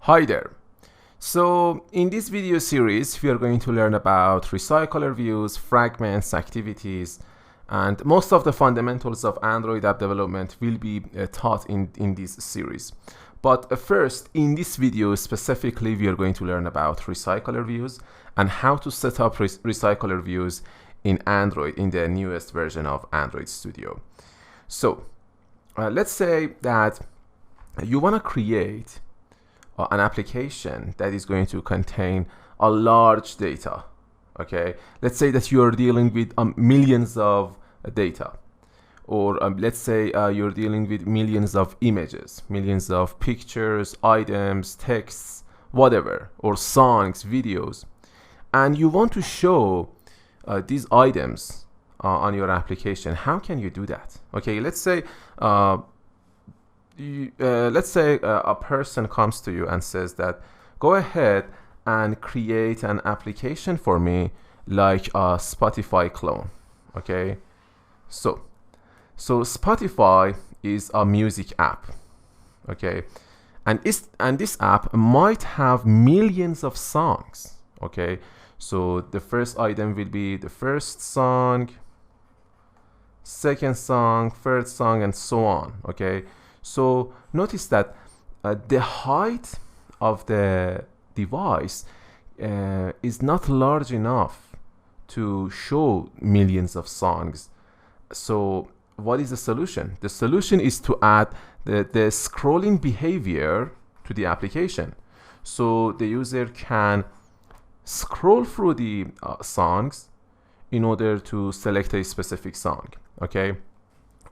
Hi there. So in this video series, we are going to learn about recycler views, fragments, activities, and most of the fundamentals of Android app development will be taught in this series. But first, in this video specifically, we are going to learn about recycler views and how to set up recycler views in Android in the newest version of Android Studio. So let's say that you want to create an application that is going to contain a large data. Okay, let's say that you are dealing with millions of data, or let's say you're dealing with millions of images, millions of pictures, items, texts, whatever, or songs, videos, and you want to show these items on your application. How can you do that? Okay, let's say a person comes to you and says that go ahead and create an application for me like a Spotify clone. Okay, so Spotify is a music app. Okay, and this app might have millions of songs. Okay, so the first item will be the first song, second song, third song, and so on. Okay, so notice that the height of the device is not large enough to show millions of songs. So what is the solution? The solution is to add the scrolling behavior to the application. So the user can scroll through the songs in order to select a specific song. Okay,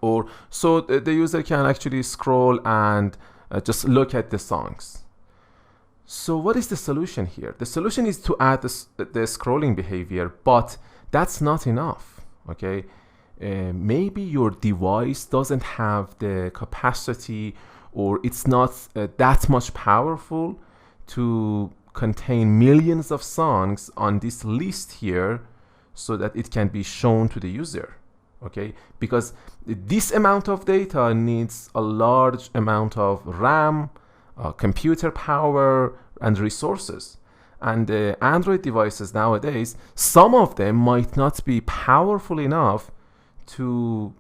or so the user can actually scroll and just look at the songs. So what is the solution here? The solution is to add the scrolling behavior, but that's not enough. Okay, maybe your device doesn't have the capacity, or it's not that much powerful to contain millions of songs on this list here so that it can be shown to the user. Okay, because this amount of data needs a large amount of RAM, computer power, and resources. And the Android devices nowadays, some of them might not be powerful enough to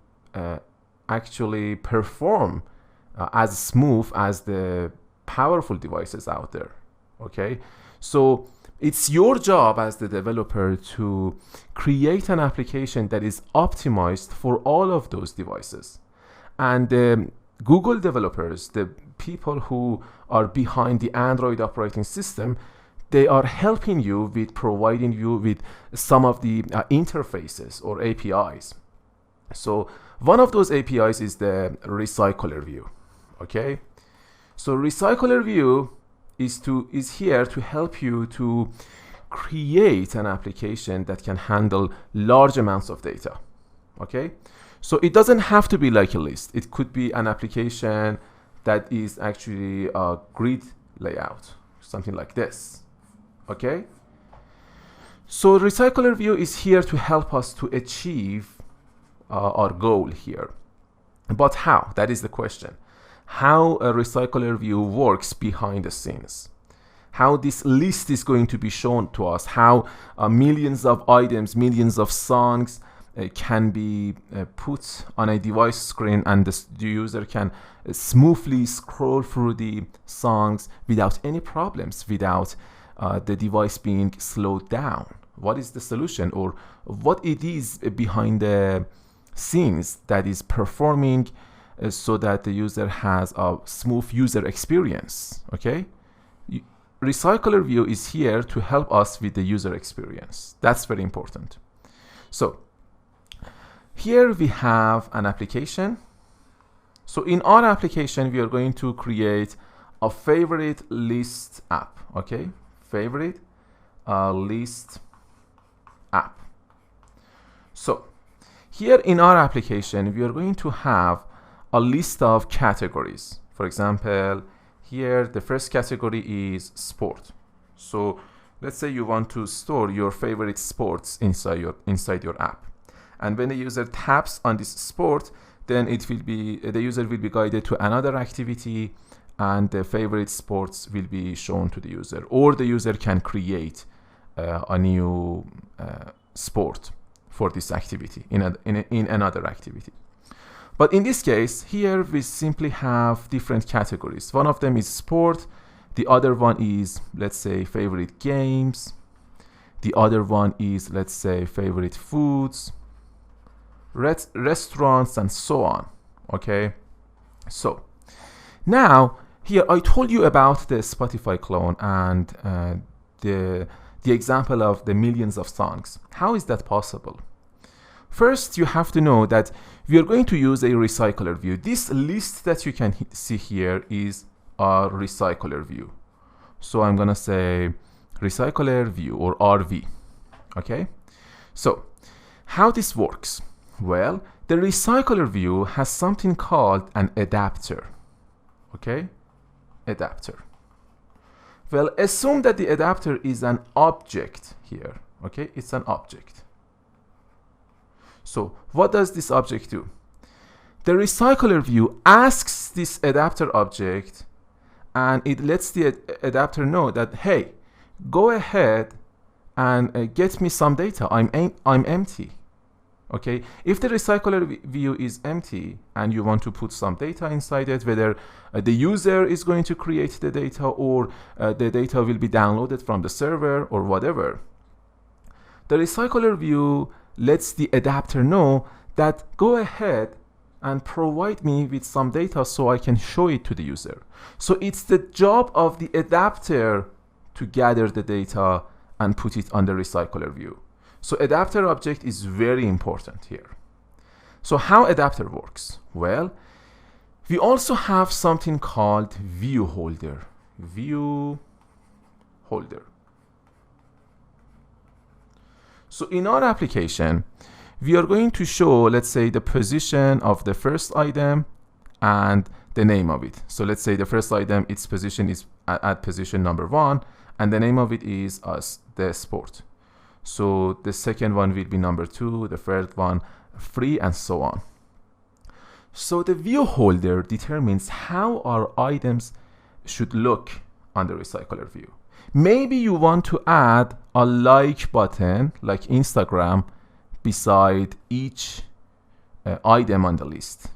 actually perform as smooth as the powerful devices out there. Okay, so it's your job as the developer to create an application that is optimized for all of those devices. And Google developers, the people who are behind the Android operating system, they are helping you with providing you with some of the interfaces or APIs. So one of those APIs is the recycler view. Okay, so recycler view is here to help you to create an application that can handle large amounts of data. Okay, so it doesn't have to be like a list. It could be an application that is actually a grid layout, something like this. Okay, so recycler view is here to help us to achieve our goal here. But how? That is the question. How a recycler view works behind the scenes, how this list is going to be shown to us, how millions of items, millions of songs can be put on a device screen, and the user can smoothly scroll through the songs without any problems, without the device being slowed down. What is the solution, or what it is behind the scenes that is performing so that the user has a smooth user experience? Okay, recycler view is here to help us with the user experience. That's very important. So here we have an application. So in our application, we are going to create a favorite list app. Okay, favorite list app. So here in our application, we are going to have a list of categories. For example, here the first category is sport. So let's say you want to store your favorite sports inside your app, and when the user taps on this sport, then it will be the user will be guided to another activity, and the favorite sports will be shown to the user, or the user can create a new sport for this activity in another activity. But in this case, here we simply have different categories. One of them is sport, the other one is, let's say, favorite games, the other one is, let's say, favorite foods, restaurants, and so on. Okay, so now here I told you about the Spotify clone and the example of the millions of songs. How is that possible? First, you have to know that we are going to use a recycler view. This list that you can see here is a recycler view. So I'm gonna say recycler view, or RV. Okay, so how this works? Well, the recycler view has something called an adapter. Okay, adapter. Well, assume that the adapter is an object here. Okay, it's an object. So what does this object do? The recycler view asks this adapter object, and it lets the adapter know that, hey, go ahead and get me some data. I'm empty. Okay, if the recycler view is empty and you want to put some data inside it, whether the user is going to create the data or the data will be downloaded from the server or whatever, the recycler view lets the adapter know that go ahead and provide me with some data so I can show it to the user. So it's the job of the adapter to gather the data and put it on the recycler view. So adapter object is very important here. So how adapter works? Well, we also have something called view holder. View holder. So in our application, we are going to show, let's say, the position of the first item and the name of it. So let's say the first item, its position is at position number 1, and the name of it is the sport. So the second one will be number 2, the third one 3, and so on. So the view holder determines how our items should look on the recycler view. Maybe you want to add a like button, like Instagram, beside each item on the list.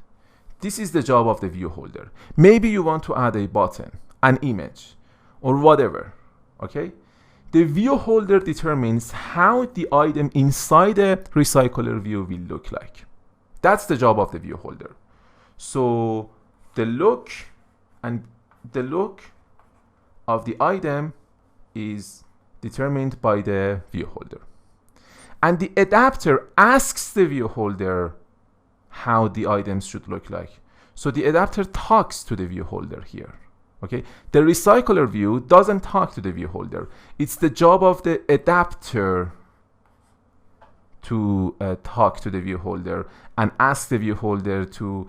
This is the job of the view holder. Maybe you want to add a button, an image, or whatever. Okay? The view holder determines how the item inside the recycler view will look like. That's the job of the view holder. So the look of the item is determined by the view holder. And the adapter asks the view holder how the items should look like. So the adapter talks to the view holder here. Okay, the recycler view doesn't talk to the view holder. It's the job of the adapter to talk to the view holder and ask the view holder to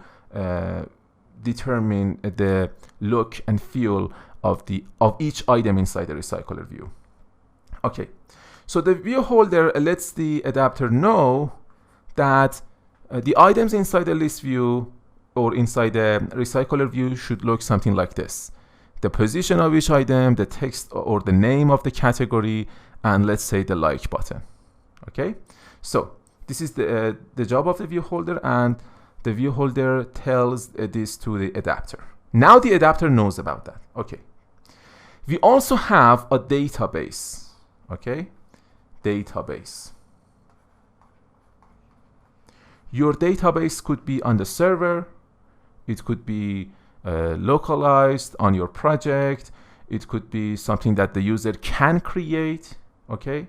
determine the look and feel of each item inside the recycler view. Okay, so the view holder lets the adapter know that the items inside the list view or inside the recycler view should look something like this. The position of each item, the text or the name of the category, and let's say the like button. Okay, so this is the job of the view holder, and the view holder tells this to the adapter. Now the adapter knows about that. Okay, we also have a database. Okay, database. Your database could be on the server, it could be localized on your project, it could be something that the user can create. Okay,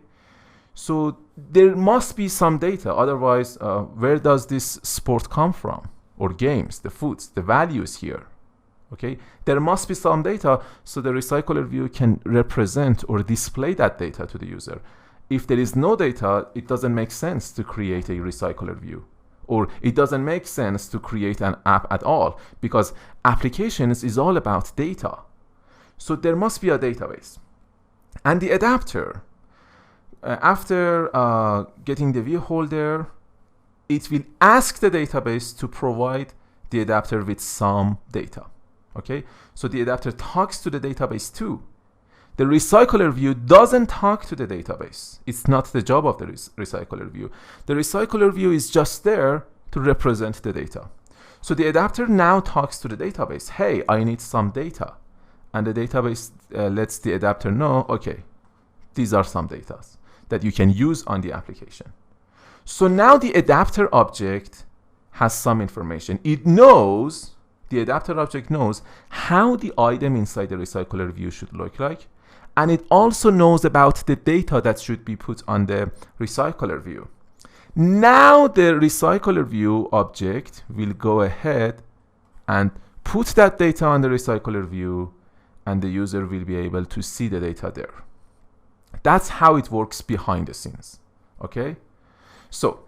so there must be some data, otherwise where does this sport come from, or games, the foods, the values here? Okay, there must be some data so the recycler view can represent or display that data to the user. If there is no data, it doesn't make sense to create a recycler view, or it doesn't make sense to create an app at all, because applications is all about data. So there must be a database. And the adapter, after getting the view holder, it will ask the database to provide the adapter with some data. Okay, so the adapter talks to the database too. The recycler view doesn't talk to the database. It's not the job of the recycler view. The recycler view is just there to represent the data. So the adapter now talks to the database. Hey, I need some data. And the database lets the adapter know, okay, these are some data that you can use on the application. So now the adapter object has some information. It knows, the adapter object knows how the item inside the recycler view should look like. And it also knows about the data that should be put on the recycler view. Now the recycler view object will go ahead and put that data on the recycler view, and the user will be able to see the data there. That's how it works behind the scenes. Okay? So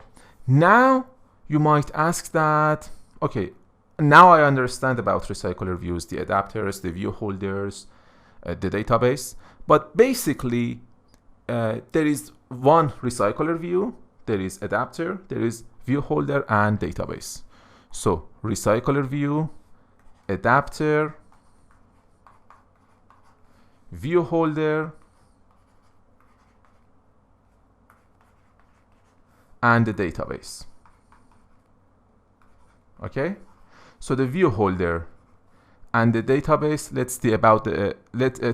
now you might ask that, okay, now I understand about recycler views, the adapters, the view holders, the database. But basically, there is one recycler view, there is adapter, there is view holder, and database. So recycler view, adapter, view holder, and the database. Okay? So the view holder and the database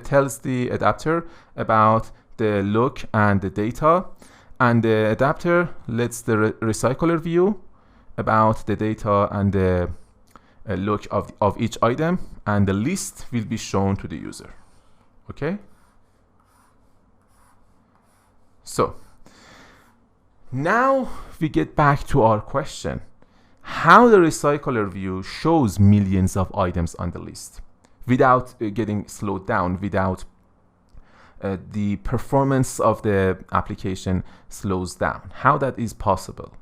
tells the adapter about the look and the data, and the adapter lets the recycler view about the data and the look of each item, and the list will be shown to the user. Okay? So now we get back to our question. How the recycler view shows millions of items on the list without getting slowed down, without the performance of the application slows down. How that is possible?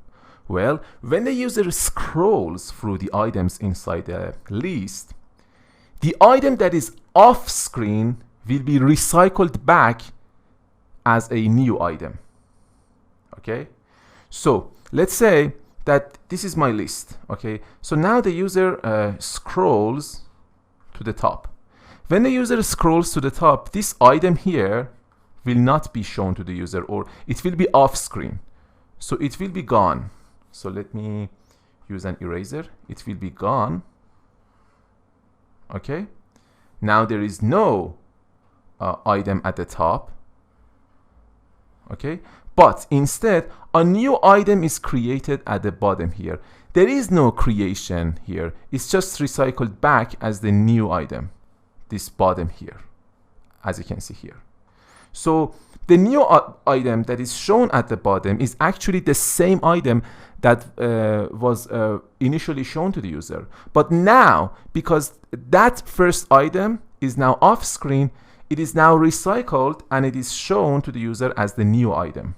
Well, when the user scrolls through the items inside the list, the item that is off screen will be recycled back as a new item. Okay? So let's say that this is my list. Okay, so now the user scrolls to the top. When the user scrolls to the top, this item here will not be shown to the user, or it will be off screen. So it will be gone. So let me use an eraser. It will be gone. Okay, now there is no item at the top. Okay, but instead a new item is created at the bottom here. There is no creation here. It's just recycled back as the new item, this bottom here, as you can see here. So the new item that is shown at the bottom is actually the same item that was initially shown to the user. But now, because that first item is now off screen, it is now recycled and it is shown to the user as the new item.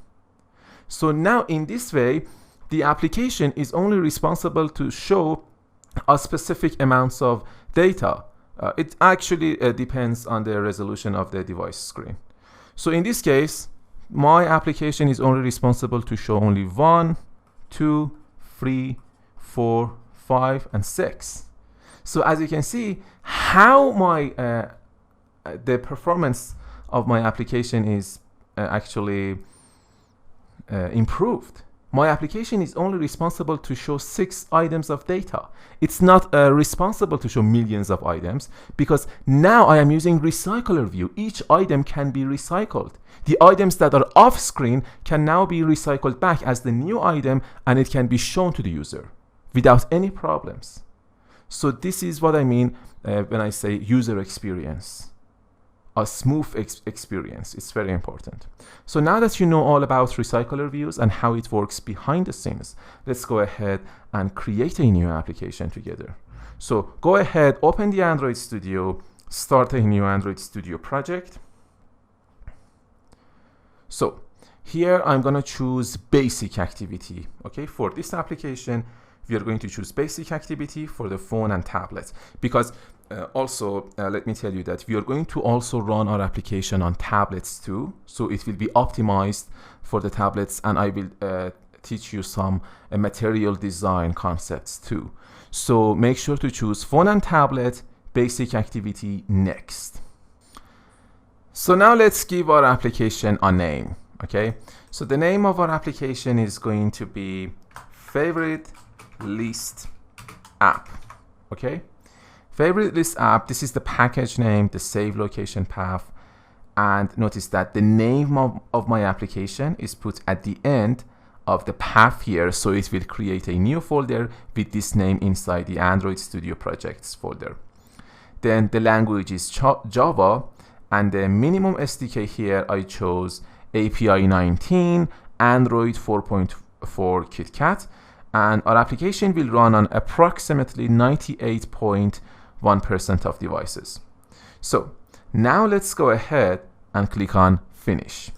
So now in this way, the application is only responsible to show a specific amounts of data. It actually depends on the resolution of the device screen. So in this case, my application is only responsible to show only 1, 2, 3, 4, 5, and 6. So as you can see, how the performance of my application is actually improved. My application is only responsible to show 6 items of data. It's not responsible to show millions of items, because now I am using recycler view. Each item can be recycled. The items that are off screen can now be recycled back as the new item, and it can be shown to the user without any problems. So this is what I mean when I say user experience. A smooth experience. It's very important. So now that you know all about recycler views and how it works behind the scenes, let's go ahead and create a new application together. So go ahead, open the Android Studio, start a new Android Studio project. So here I'm going to choose basic activity. Okay, for this application, we are going to choose basic activity for the phone and tablet, because also let me tell you that we are going to also run our application on tablets too, so it will be optimized for the tablets, and I will teach you some material design concepts too. So make sure to choose phone and tablet, basic activity next. So now let's give our application a name. Okay, so the name of our application is going to be favorite list app. Okay, favorite list app, this is the package name, the save location path, and notice that the name of my application is put at the end of the path here, so it will create a new folder with this name inside the Android Studio projects folder. Then the language is Java, and the minimum SDK here I chose API 19, Android 4.4 KitKat, and our application will run on approximately 98.1% of devices. So now let's go ahead and click on Finish.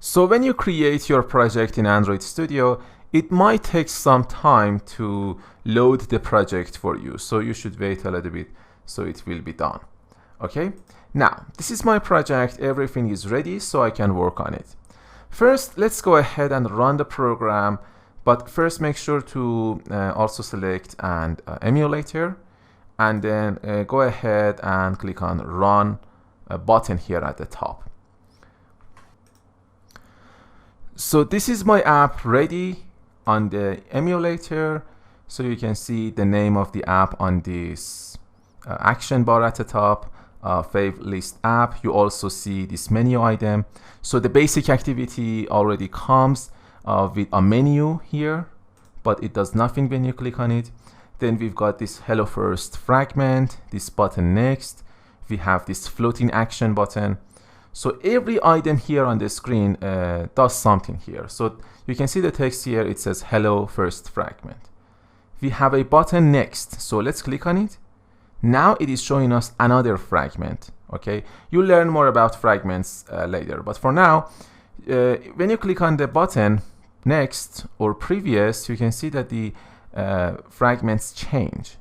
So when you create your project in Android Studio, it might take some time to load the project for you. So you should wait a little bit so it will be done. Okay, now this is my project. Everything is ready so I can work on it. First, let's go ahead and run the program. But first, make sure to also select an emulator, and then go ahead and click on Run button here at the top. So this is my app ready on the emulator. So you can see the name of the app on this action bar at the top, Fave List App. You also see this menu item. So the basic activity already comes with a menu here, but it does nothing when you click on it. Then we've got this Hello First fragment, this button next. We have this floating action button. So every item here on the screen does something here. So you can see the text here, it says Hello First fragment. We have a button next, so let's click on it. Now it is showing us another fragment. Okay, you'll learn more about fragments later, but for now, when you click on the button next or previous, you can see that the fragments change,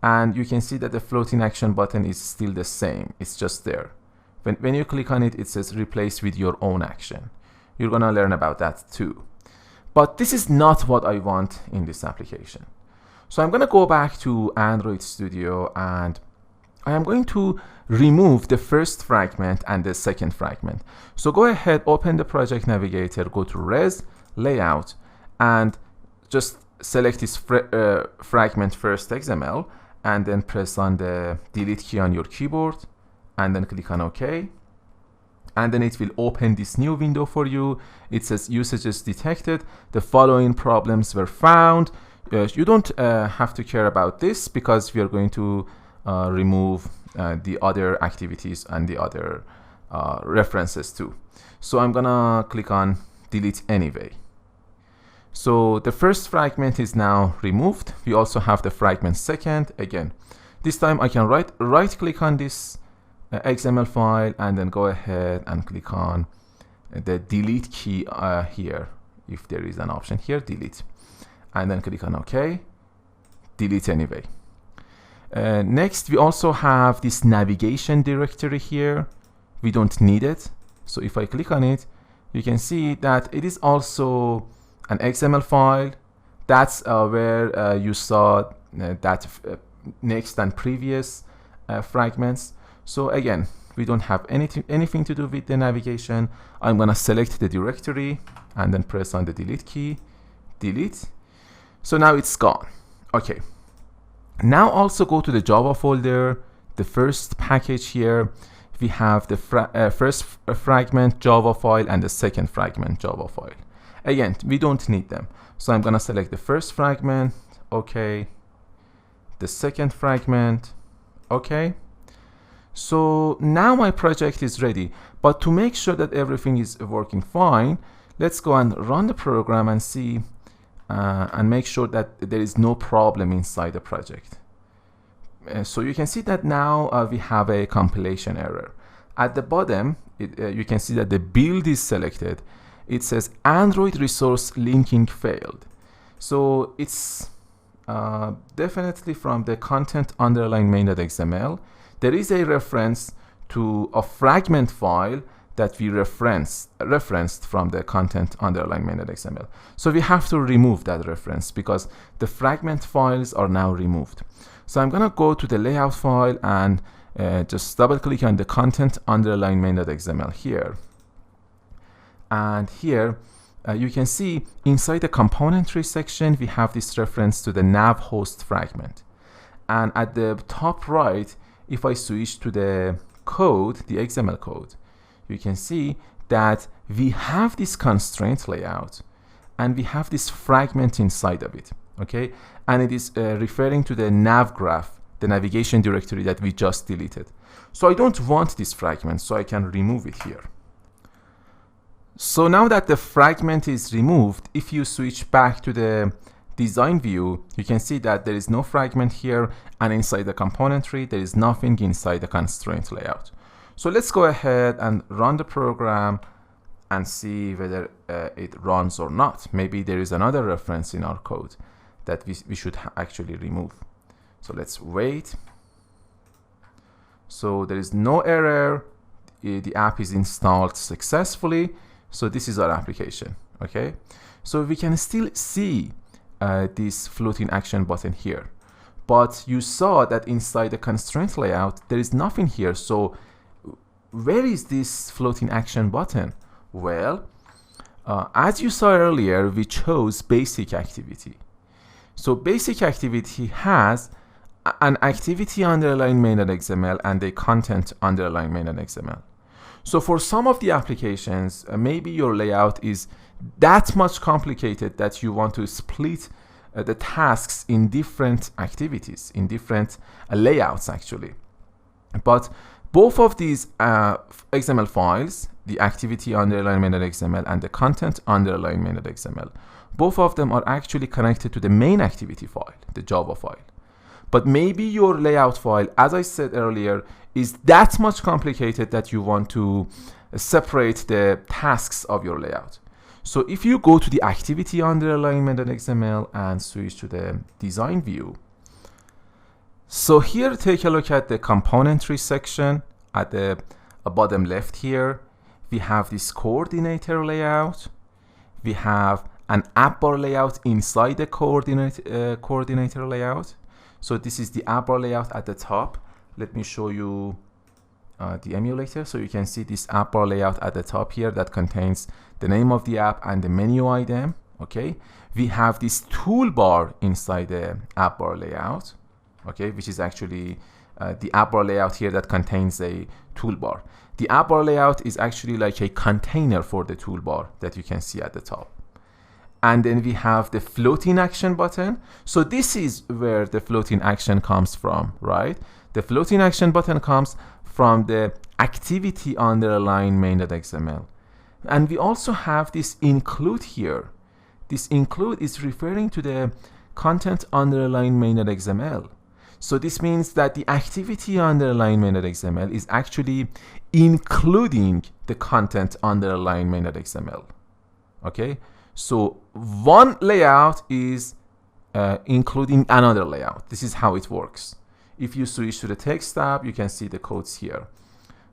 and you can see that the floating action button is still the same. It's just there. When you click on it, it says replace with your own action. You're gonna learn about that too. But this is not what I want in this application. So I'm gonna go back to Android Studio, and I am going to remove the first fragment and the second fragment. So go ahead, open the project navigator, go to Res, Layout, and just select this fragment first XML, and then press on the delete key on your keyboard, and then click on OK. And then it will open this new window for you. It says usages detected. The following problems were found. You don't have to care about this because we are going to remove the other activities and the other references too. So I'm gonna click on delete anyway. So the first fragment is now removed. We also have the fragment second. Again, this time I can right click on this XML file and then go ahead and click on the delete key here. If there is an option here, delete, and then click on OK. Delete anyway. Next, we also have this navigation directory here. We don't need it. So if I click on it, you can see that it is also an XML file. That's where you saw that next and previous fragments. So again, we don't have anything to do with the navigation. I'm gonna select the directory and then press on the delete key, delete. So now it's gone. Okay. Now also go to the Java folder, the first package here. We have the first fragment Java file and the second fragment Java file. Again, we don't need them. So I'm gonna select the first fragment, okay. The second fragment, okay. So now my project is ready, but to make sure that everything is working fine, let's go and run the program and see and make sure that there is no problem inside the project. So you can see that now we have a compilation error. At the bottom, you can see that the build is selected. It says Android resource linking failed. So it's definitely from the content underline main.xml. There is a reference to a fragment file that we referenced from the content underline main.xml. So we have to remove that reference because the fragment files are now removed. So I'm going to go to the layout file and just double click on the content underline main.xml here. And here you can see inside the component tree section, we have this reference to the nav host fragment. And at the top right, if I switch to the code, the XML code, you can see that we have this constraint layout and we have this fragment inside of it, okay? And it is referring to the nav graph, the navigation directory that we just deleted. So I don't want this fragment, so I can remove it here. So now that the fragment is removed, if you switch back to the design view, you can see that there is no fragment here, and inside the component tree, there is nothing inside the constraint layout. So let's go ahead and run the program and see whether it runs or not. Maybe there is another reference in our code that we should actually remove. So let's wait. So there is no error. The app is installed successfully. So this is our application, okay? So we can still see this floating action button here. But you saw that inside the constraint layout, there is nothing here. So where is this floating action button? Well, as you saw earlier, we chose basic activity. So basic activity has an activity underline main.xml and a content underline main.xml. So for some of the applications, maybe your layout is that much complicated that you want to split the tasks in different activities, in different layouts actually. But both of these XML files, the activity underline main.xml and the content underline main.xml, both of them are actually connected to the main activity file, the Java file. But maybe your layout file, as I said earlier, is that much complicated that you want to separate the tasks of your layout. So if you go to the activity underline main.xml and switch to the design view, so here take a look at the component tree section at the bottom left here. We have this coordinator layout. We have an app bar layout inside the coordinator layout. So this is the app bar layout at the top. Let me show you the emulator. So you can see this app bar layout at the top here that contains the name of the app and the menu item. Okay. We have this toolbar inside the app bar layout. Okay, which is actually the app bar layout here that contains a toolbar. The app bar layout is actually like a container for the toolbar that you can see at the top. And then we have the floating action button. So this is where the floating action comes from, right? The floating action button comes from the activity underline main.xml. And we also have this include here. This include is referring to the content underline main.xml. So this means that the activity underline main.xml is actually including the content underline main.xml. Okay, so one layout is including another layout. This is how it works. If you switch to the text tab, you can see the codes here.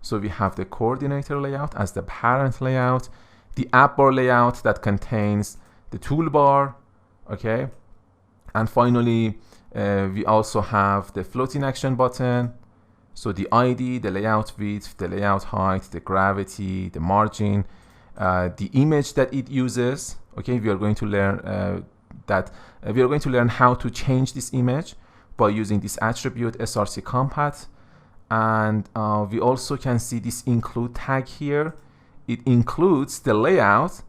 So we have the coordinator layout as the parent layout, the app bar layout that contains the toolbar, okay, and finally we also have the floating action button. So the ID, the layout width, the layout height, the gravity, the margin, the image that it uses. Okay, we are going to learn we are going to learn how to change this image by using this attribute src compat. And we also can see this include tag here. It includes the layout.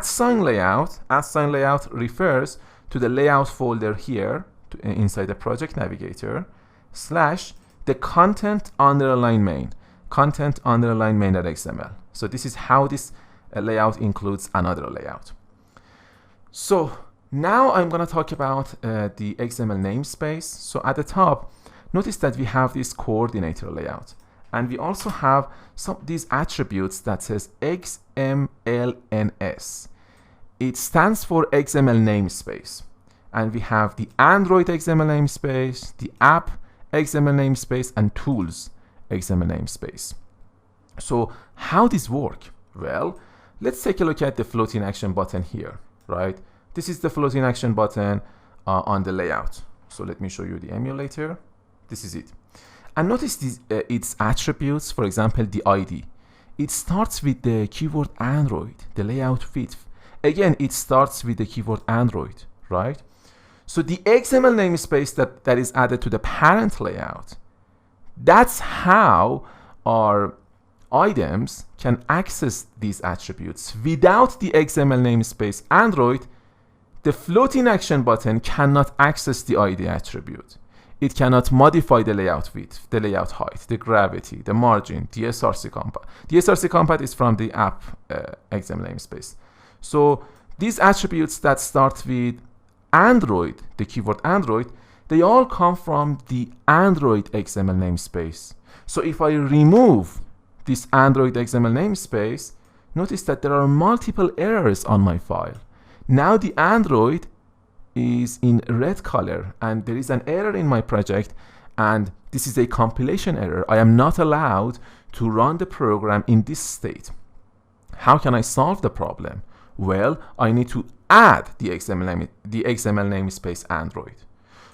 @sign layout. @sign layout refers to the layout folder here inside the project navigator / the content underline main, content underline main.xml. So this is how this layout includes another layout. So now I'm going to talk about the XML namespace. So at the top, notice that we have this coordinator layout, and we also have these attributes that says XMLNS. It stands for XML namespace. And we have the Android XML namespace, the app XML namespace, and tools XML namespace. So how this work? Well, let's take a look at the floating action button here, right? This is the floating action button on the layout. So let me show you the emulator. This is it. And notice its attributes, for example, the ID. It starts with the keyword Android, the layout width. Again, it starts with the keyword Android, right? So the XML namespace that is added to the parent layout, that's how our items can access these attributes. Without the XML namespace Android, the floating action button cannot access the ID attribute. It cannot modify the layout width, the layout height, the gravity, the margin, the src compat. The src compat is from the app XML namespace. So these attributes that start with Android, the keyword Android, they all come from the Android XML namespace. So if I remove this Android XML namespace, notice that there are multiple errors on my file. Now the Android is in red color and there is an error in my project, and this is a compilation error. I am not allowed to run the program in this state. How can I solve the problem? Well, I need to add the XML namespace Android.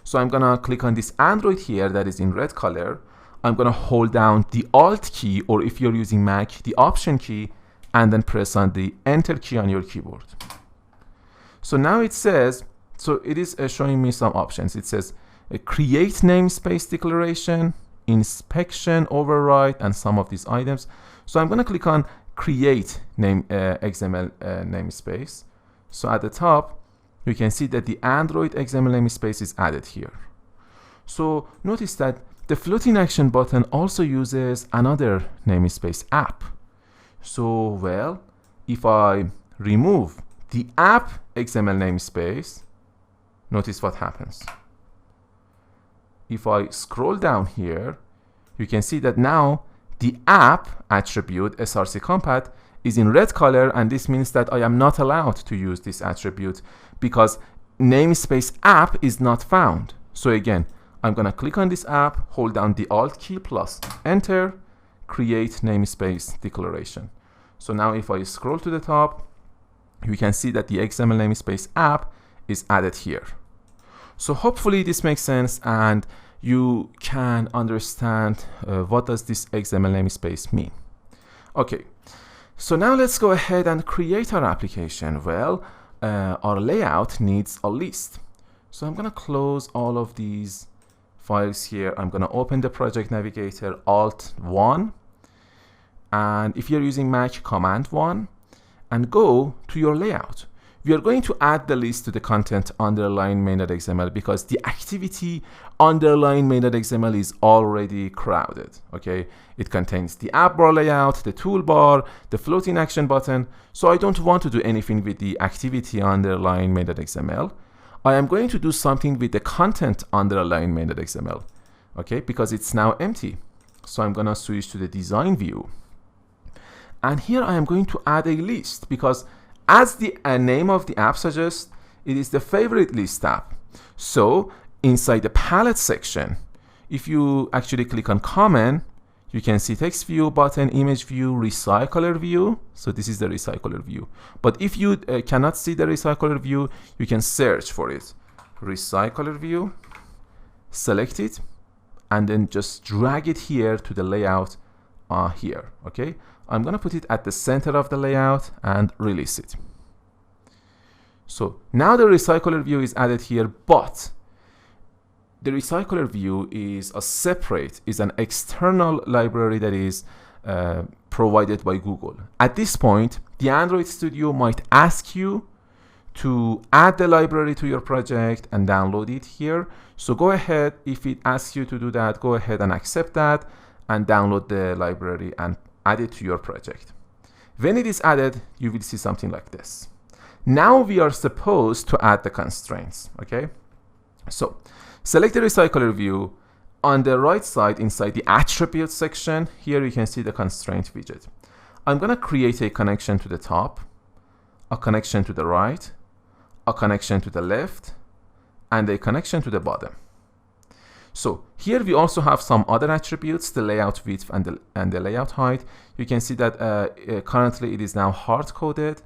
So I'm gonna click on this Android here that is in red color. I'm gonna hold down the Alt key, or if you're using Mac, the Option key, and then press on the Enter key on your keyboard. So now it says, so it is showing me some options. It says create namespace declaration, inspection override, and some of these items. So I'm gonna click on create XML namespace. So at the top, you can see that the Android XML namespace is added here. So notice that the floating action button also uses another namespace app. So, well, if I remove the app XML namespace, notice what happens. If I scroll down here, you can see that now the app attribute src compat is in red color, and this means that I am not allowed to use this attribute because namespace app is not found. So again, I'm gonna click on this app, hold down the Alt key plus Enter, create namespace declaration. So now if I scroll to the top, you can see that the XML namespace app is added here. So hopefully this makes sense and you can understand what does this XML namespace mean. Okay, so now let's go ahead and create our application. Well, our layout needs a list. So I'm gonna close all of these files here. I'm gonna open the project navigator, Alt 1, and if you're using Mac, Command 1, and go to your layout. We are going to add the list to the content underline main.xml because the activity underline main.xml is already crowded. Okay, it contains the app bar layout, the toolbar, the floating action button. So I don't want to do anything with the activity underline main.xml. I am going to do something with the content underline main.xml. Okay, because it's now empty. So I'm gonna switch to the design view. And here I am going to add a list because as the name of the app suggests, it is the favorite list app. So inside the palette section, if you actually click on common, you can see text view, button, image view, recycler view. So this is the recycler view. But if you cannot see the recycler view, you can search for it. Recycler view, select it, and then just drag it here to the layout here. Okay. I'm gonna put it at the center of the layout and release it. So now the recycler view is added here, but the recycler view is an external library that is provided by Google. At this point, the Android Studio might ask you to add the library to your project and download it here. So go ahead, if it asks you to do that, go ahead and accept that and download the library and add it to your project. When it is added, you will see something like this. Now we are supposed to add the constraints, okay? So select the recycler view. On the right side, inside the attributes section, here you can see the constraint widget. I'm gonna create a connection to the top, a connection to the right, a connection to the left, and a connection to the bottom. So here we also have some other attributes, the layout width and the layout height. You can see that currently it is now hard-coded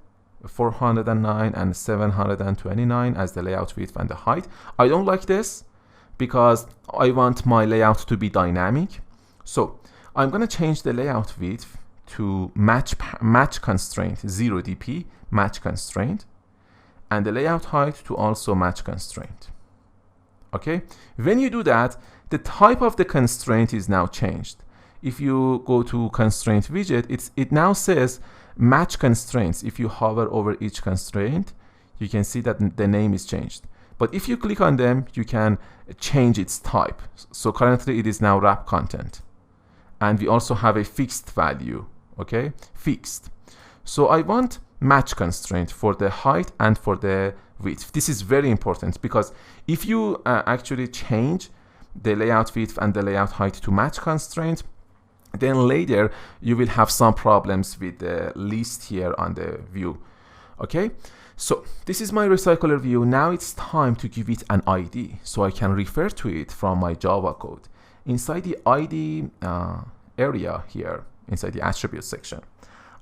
409 and 729 as the layout width and the height. I don't like this because I want my layout to be dynamic. So I'm going to change the layout width to match constraint 0 dp match constraint, and the layout height to also match constraint. Okay, when you do that, the type of the constraint is now changed. If you go to constraint widget, it now says match constraints. If you hover over each constraint, you can see that the name is changed. But if you click on them, you can change its type. So currently it is now wrap content. And we also have a fixed value, okay? Fixed. So I want match constraint for the height and for the width. This is very important because if you actually change the layout width and the layout height to match constraint, then later you will have some problems with the list here on the view. Okay, so this is my recycler view. Now it's time to give it an ID so I can refer to it from my Java code. Inside the ID area here, inside the attribute section,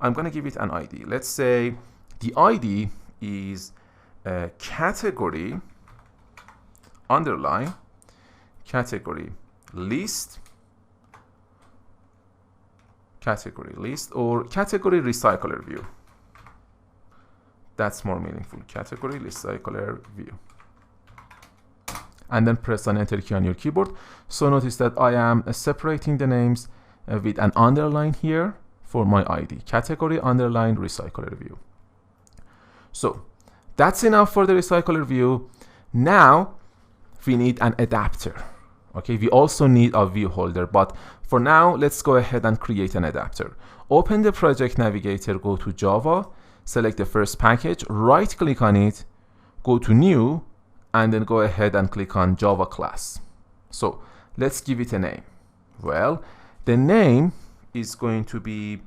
I'm going to give it an ID. Let's say the ID is category underline category list or category recycler view. That's more meaningful. Category recycler view. And then press an enter key on your keyboard. So notice that I am separating the names with an underline here for my ID. Category underline recycler view. So that's enough for the recycler view. Now we need an adapter. Okay, we also need a view holder, but for now, let's go ahead and create an adapter. Open the project navigator, go to Java, select the first package, right click on it, go to new, and then go ahead and click on Java class. So let's give it a name. Well, the name is going to be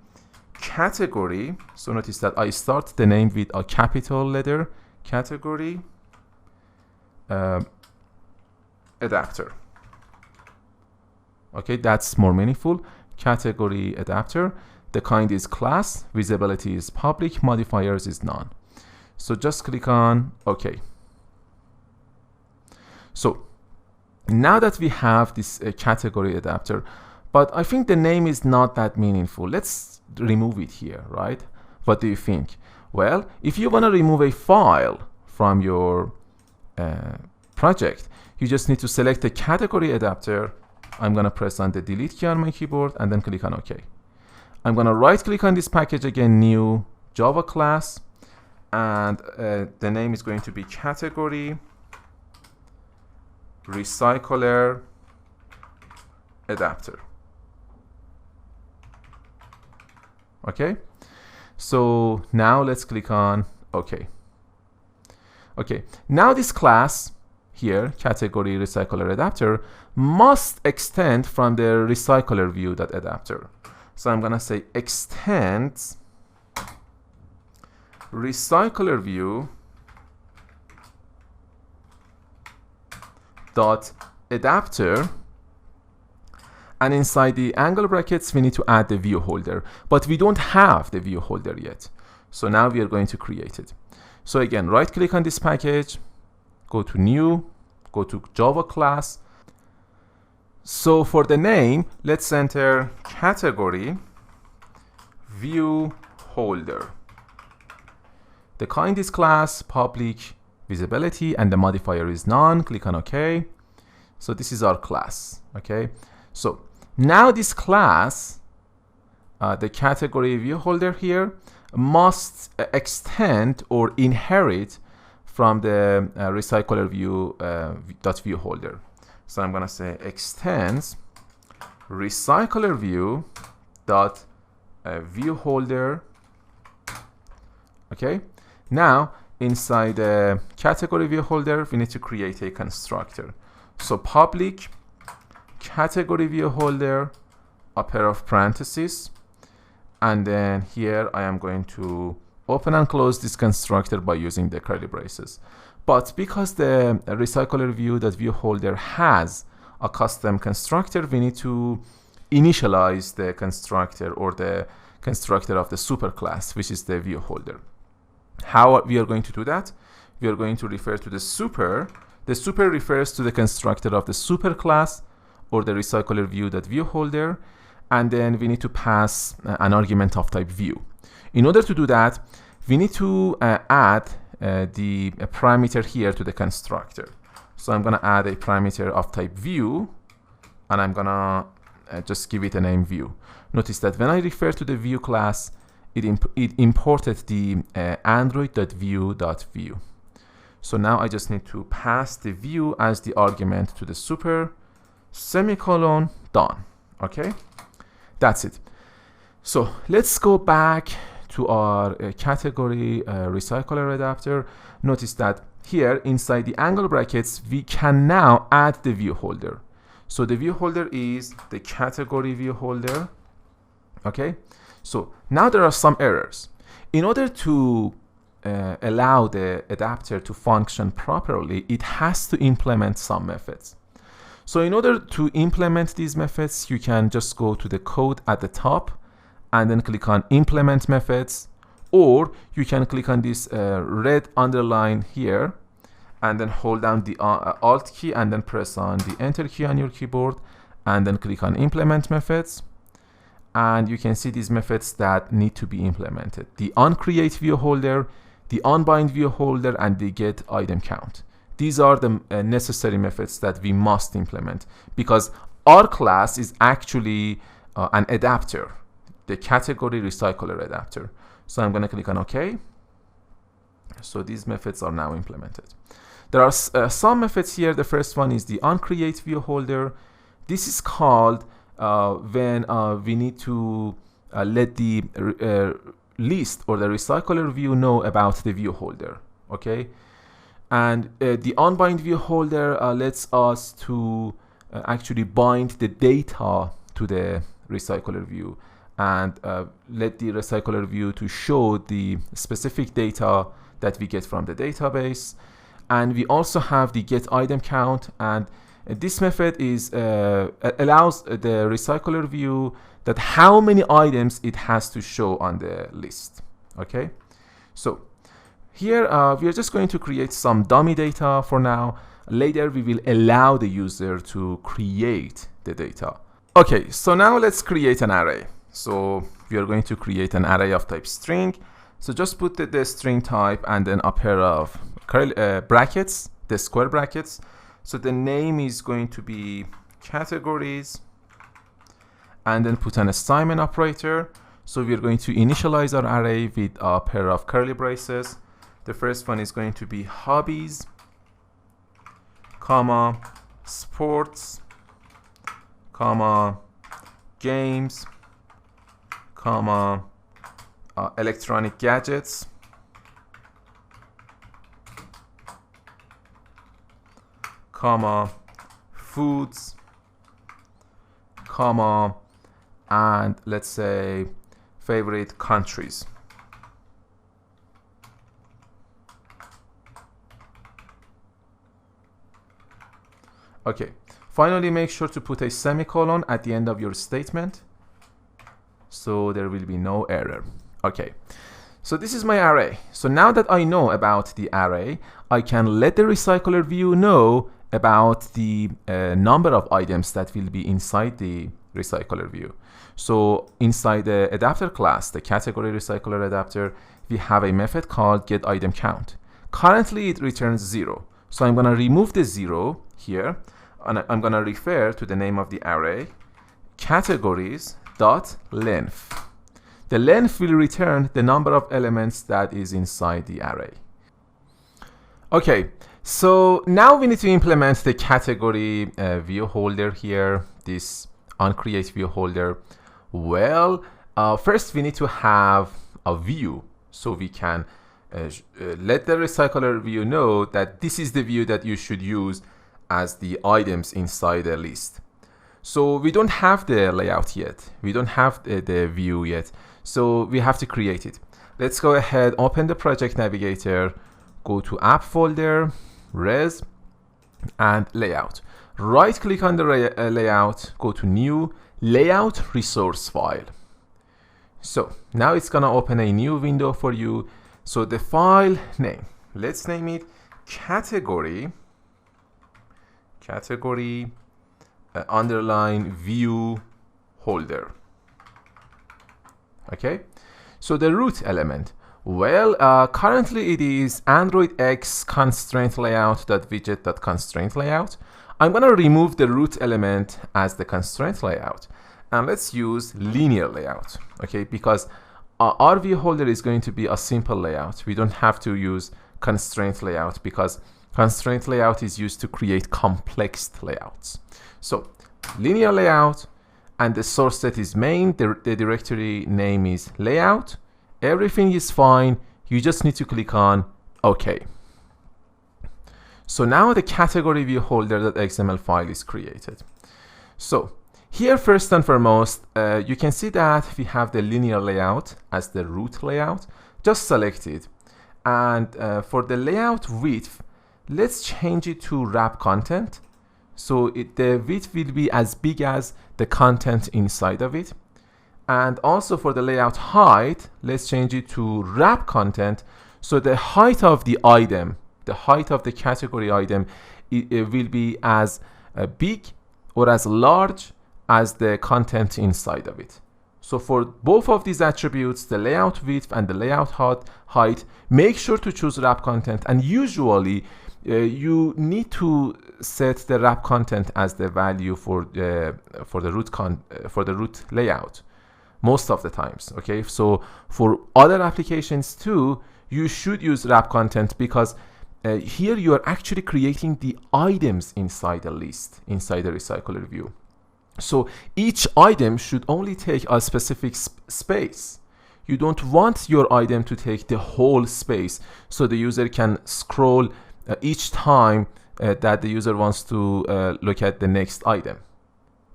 category. So notice that I start the name with a capital letter, category adapter. Okay, that's more meaningful. Category adapter. The kind is class, visibility is public, modifiers is none. So just click on OK. So now that we have this category adapter, but I think the name is not that meaningful. Let's remove it here, right? What do you think? Well, if you want to remove a file from your project, you just need to select the category adapter. I'm going to press on the delete key on my keyboard and then click on OK. I'm going to right click on this package again, new Java class, and the name is going to be category recycler adapter. Okay, so now let's click on OK. Okay, now this class here, category recycler adapter, must extend from the recycler view.adapter. So I'm going to say extends recycler view dot adapter, and inside the angle brackets we need to add the view holder, but we don't have the view holder yet. So now we are going to create it. So again, right click on this package, go to new, go to Java class. So for the name, let's enter category view holder. The kind is class, public, visibility, and the modifier is none. Click on OK. So this is our class. Okay. So now this class, the category view holder here, must extend or inherit from the recycler view dot view holder. So I'm going to say extends recycler view dot view holder. Okay. Now inside the category view holder, we need to create a constructor. So public category view holder, a pair of parentheses, and then here I am going to open and close this constructor by using the curly braces. But because the recycler view that view holder has a custom constructor, we need to initialize the constructor or the constructor of the superclass, which is the view holder. How we are going to do that? We are going to refer to the super. The super refers to the constructor of the superclass or the recycler view holder, and then we need to pass an argument of type view. In order to do that, we need to add the parameter here to the constructor. So I'm going to add a parameter of type view, and I'm going to just give it a name view. Notice that when I refer to the view class, it imported the android.view.view. So now I just need to pass the view as the argument to the super, semicolon, done. Okay, that's it. So let's go back to our category recycler adapter. Notice that here inside the angle brackets, we can now add the view holder. So the view holder is the category view holder. Okay, so now there are some errors. In order to allow the adapter to function properly, it has to implement some methods. So in order to implement these methods, you can just go to the code at the top and then click on implement methods, or you can click on this red underline here and then hold down the alt key and then press on the enter key on your keyboard and then click on implement methods. And you can see these methods that need to be implemented: the onCreate view holder, the onBind view holder, and the get item count. These are the necessary methods that we must implement because our class is actually an adapter, the category recycler adapter. So I'm going to click on OK. So these methods are now implemented. There are some methods here. The first one is the onCreate view holder. This is called when we need to let the list or the recycler view know about the view holder. Okay, and the onBind view holder lets us to actually bind the data to the recycler view and let the recycler view to show the specific data that we get from the database. And we also have the get item count, and this method is allows the recycler view that how many items it has to show on the list. Okay, so here we are just going to create some dummy data for now. Later we will allow the user to create the data. Okay, so now let's create an array. So we are going to create an array of type string. So just put the string type and then a pair of brackets, the square brackets. So the name is going to be categories, and then put an assignment operator. So we're going to initialize our array with a pair of curly braces. The first one is going to be hobbies, comma, sports, comma, games, comma, electronic gadgets, comma, foods, comma, and let's say favorite countries. Okay, finally make sure to put a semicolon at the end of your statement so there will be no error. Okay, so this is my array. So now that I know about the array, I can let the recycler view know about the number of items that will be inside the recycler view. So inside the adapter class, the category recycler adapter, we have a method called get item count. Currently it returns 0. So I'm going to remove the 0 here, and I'm going to refer to the name of the array, categories.length. The length will return the number of elements that is inside the array. Okay, so now we need to implement the category view holder here, this onCreate view holder. Well, first we need to have a view so we can let the recycler view know that this is the view that you should use as the items inside the list. So we don't have the layout yet. We don't have the view yet. So we have to create it. Let's go ahead, open the project navigator, go to app folder, res, and layout. right click on the layout, go to new layout resource file. So now it's gonna open a new window for you. So the file name, let's name it category underline view holder. Okay, so the root element, well, currently it is Android X constraint layout.widget.constraint layout. I'm gonna remove the root element as the constraint layout, and let's use linear layout, okay, because our view holder is going to be a simple layout. We don't have to use constraint layout because constraint layout is used to create complex layouts. So linear layout, and the source set is main, the directory name is layout, everything is fine, you just need to click on OK. So now the category view holder.xml file is created. So here, first and foremost, you can see that we have the linear layout as the root layout. Just select it. And for the layout width, let's change it to wrap content. So the width will be as big as the content inside of it. And also for the layout height, let's change it to wrap content. So the height of the item, the height of the category item, it will be as big or as large as the content inside of it. So for both of these attributes, the layout width and the layout height, make sure to choose wrap content. And usually you need to set the wrap content as the value for the root layout most of the times. Okay, so for other applications too, you should use wrap content, because here you are actually creating the items inside the list, inside the recycler view. So each item should only take a specific space. You don't want your item to take the whole space, so the user can scroll each time that the user wants to look at the next item.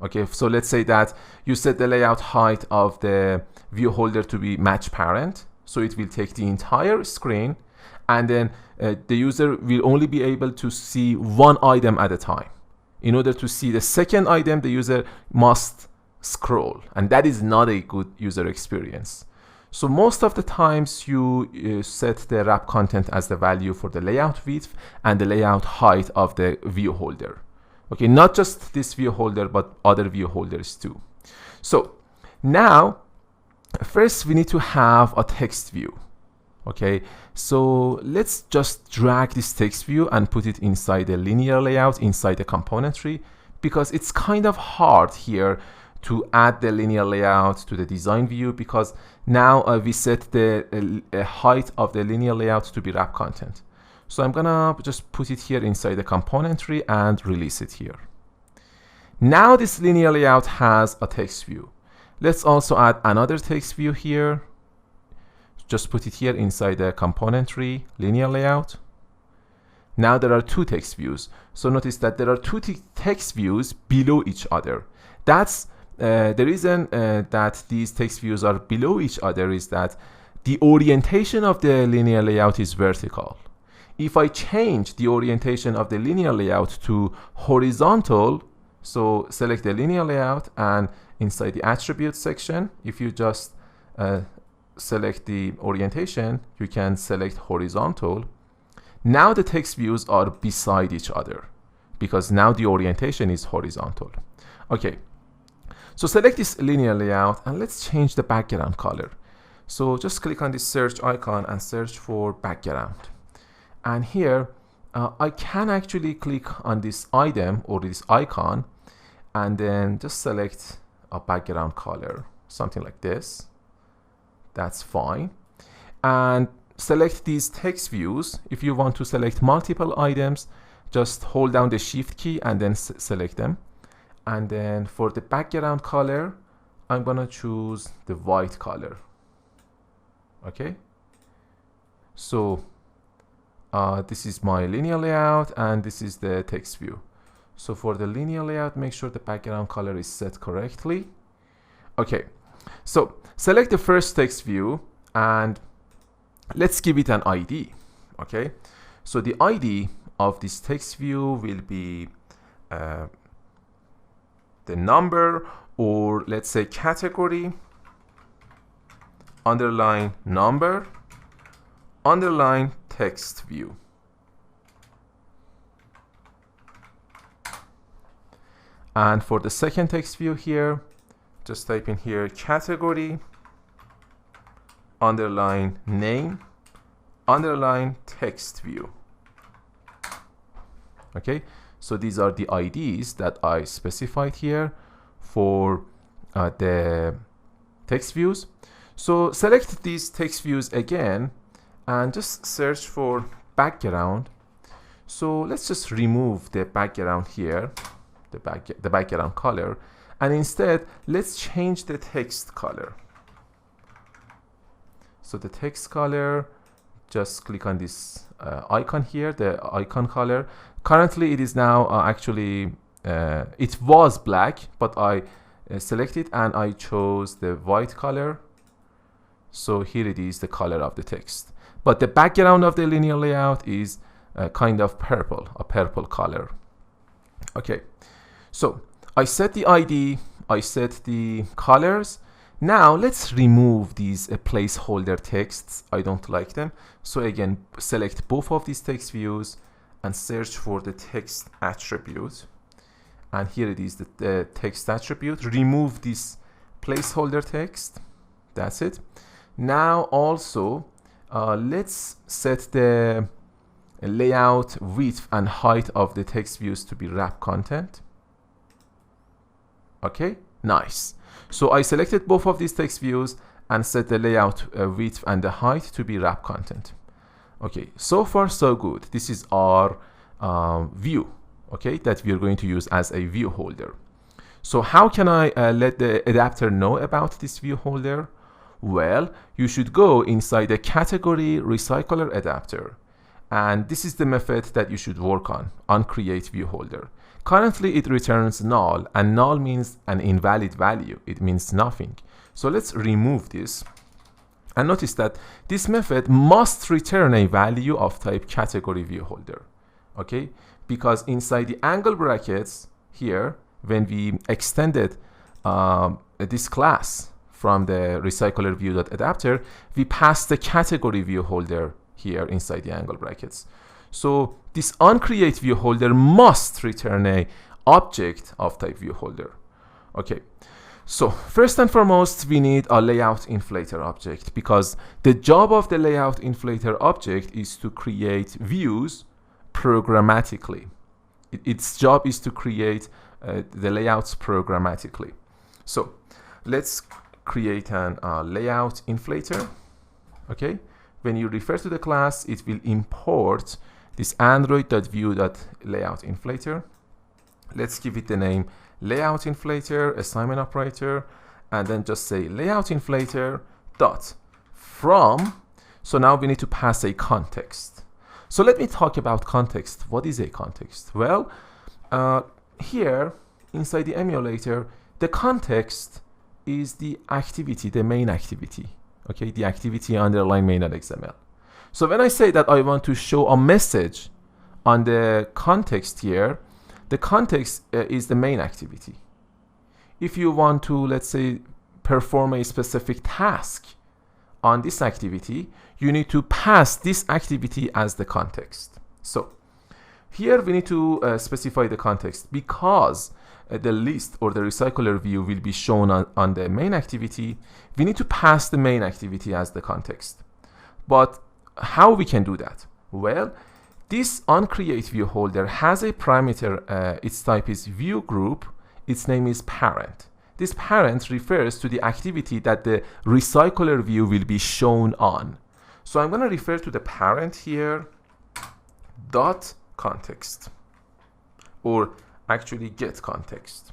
Okay, so let's say that you set the layout height of the view holder to be match parent, so it will take the entire screen, and then the user will only be able to see one item at a time. In order to see the second item, the user must scroll, and that is not a good user experience. So most of the times you set the wrap content as the value for the layout width and the layout height of the view holder. Okay, not just this view holder, but other view holders too. So now, first we need to have a text view. Okay, so let's just drag this text view and put it inside the linear layout, inside the component tree, because it's kind of hard here to add the linear layout to the design view, because now we set the height of the linear layout to be wrap content. So I'm gonna just put it here inside the component tree and release it here. Now this linear layout has a text view. Let's also add another text view here. Just put it here inside the component tree, linear layout. Now there are two text views. So notice that there are two text views below each other. That's the reason that these text views are below each other is that the orientation of the linear layout is vertical. If I change the orientation of the linear layout to horizontal, so select the linear layout, and inside the attributes section, if you just select the orientation, you can select horizontal. Now the text views are beside each other because now the orientation is horizontal. Okay, so select this linear layout and let's change the background color. So just click on this search icon and search for background. And here I can actually click on this item or this icon and then just select a background color, something like this. That's fine. And select these text views. If you want to select multiple items, just hold down the shift key and then select them. And then for the background color, I'm gonna choose the white color. Okay. So this is my linear layout and this is the text view. So for the linear layout, make sure the background color is set correctly. Okay, so select the first text view and let's give it an ID. Okay, so the ID of this text view will be the number, or let's say category underline number underline text view. And for the second text view here, just type in here category underline name underline text view. Okay, so these are the IDs that I specified here for the text views. So select these text views again and just search for background. So let's just remove the background here, the background color, and instead let's change the text color. So the text color, just click on this icon here, the icon color. Currently it is now actually it was black, but I selected and I chose the white color. So here it is, the color of the text, but the background of the linear layout is kind of purple, a purple color. Okay, so I set the ID, I set the colors. Now let's remove these placeholder texts. I don't like them. So again, select both of these text views and search for the text attribute. And here it is, the text attribute. Remove this placeholder text. That's it. Now also, let's set the layout width and height of the text views to be wrap content. Okay, nice. So I selected both of these text views and set the layout width and the height to be wrap content. Okay, so far so good. This is our view, okay, that we are going to use as a view holder. So how can I let the adapter know about this view holder? Well, you should go inside the category recycler adapter, and this is the method that you should work on create view holder. Currently it returns null, and null means an invalid value. It means nothing. So let's remove this, and notice that this method must return a value of type category view holder. Okay, because inside the angle brackets here, when we extended this class from the recycler view.adapter, we passed the category view holder here inside the angle brackets. So this onCreate view holder must return a object of type view holder. Okay, so first and foremost, we need a layout inflator object, because the job of the layout inflator object is to create views programmatically. Its job is to create the layouts programmatically. So let's create an layout inflator. Okay, when you refer to the class, it will import this android.view.layoutInflator. Let's give it the name layout inflator, assignment operator, and then just say layout inflator dot from. So now we need to pass a context. So let me talk about context. What is a context? Well, here inside the emulator, the context is the activity, the main activity. Okay, the activity underline main.xml. So when I say that I want to show a message on the context here, the context is the main activity. If you want to, let's say, perform a specific task on this activity, you need to pass this activity as the context. So here we need to specify the context, because the list or the recycler view will be shown on the main activity. We need to pass the main activity as the context. But how we can do that? Well, this onCreate view holder has a parameter. Its type is view group. Its name is parent. This parent refers to the activity that the recycler view will be shown on. So I'm going to refer to the parent here dot context, or actually get context.